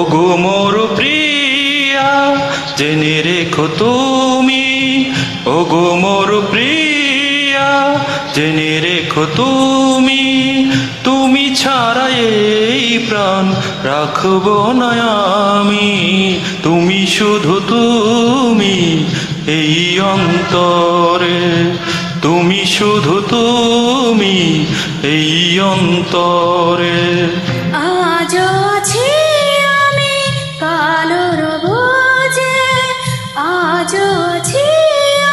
ওগো মোর প্রিয়া জেনে রেখো তুমি, ওগো মোর প্রিয়া জেনে রেখো তুমি, তুমি ছাড়া এই প্রাণ রাখবো না আমি। তুমি শুধু তুমি এই অন্তরে, তুমি শুধু তুমি এই অন্তরে। আজ আছি আমি কালো রব যে, আজ আছি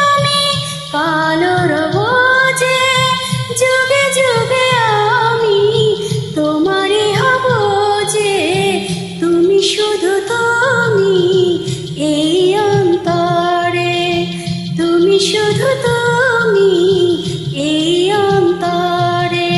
আমি কালো রব যে, যুগে যুগে আমি তোমারই হব যে। তুমি শুধু তুমি এই অন্তরে, তুমি শুধু তুমি এই অন্তরে।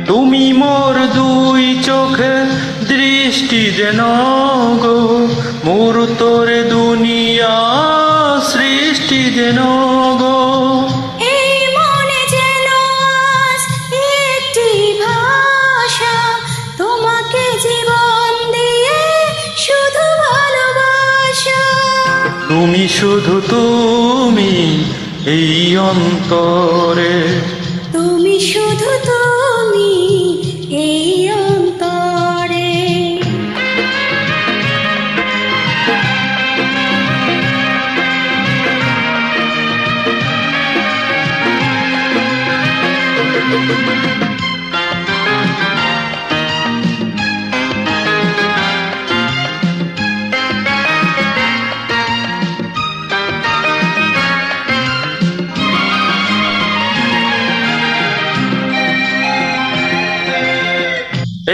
তুমি মোর দুই চোখে দৃষ্টি যেন গো, মোর তোরে দুনিয়া সৃষ্টি যেন গো। এই মনে যেন আজ একটি ভাষা, তোমাকে জীবন দিয়ে শুধু ভালোবাসা। তুমি শুধু তুমি এই অন্তরে, তুমি শুধু তুমি এই অন্তরে।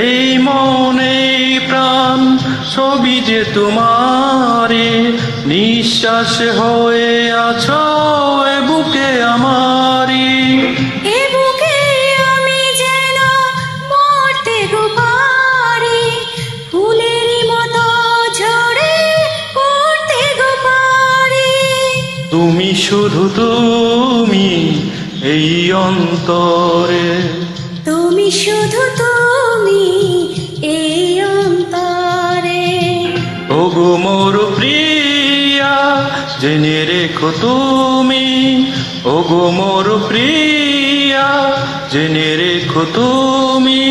এই মনে প্রাণ ছবি যে তোমারে, নিঃশ্বাস হয়ে আছো এ বুকে আমারি। এ বুকে আমি যেন মরতে গো পারি, ফুলেরই মতো ঝরে পড়তে গো পারি। তুমি শুধু তুমি এই অন্তরে, তুমি শুধু তুমি এই অন্তরে। ওগো মোর প্রিয়া জেনে রেখো তুমি, ওগো মোর প্রিয়া জেনে রেখো তুমি,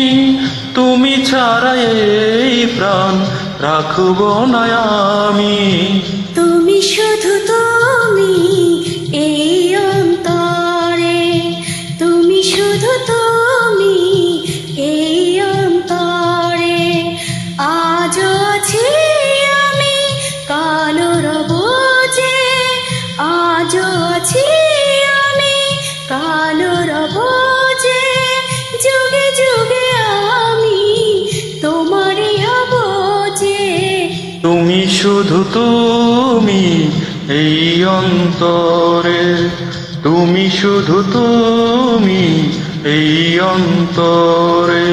তুমি ছাড়া এই প্রাণ রাখবো না আমি। তুমি শুধু তুমি এই অন্তরে, তুমি শুধু তুমি এই অন্তরে। আজ আছি আমি কালো রব যে, আজ আছি আমি কালো রব যে, যুগে যুগে আমি তোমারই হব যে। তুমি শুধু তুমি এই অন্তরে, তুমি শুধু তুমি এই অন্তরে।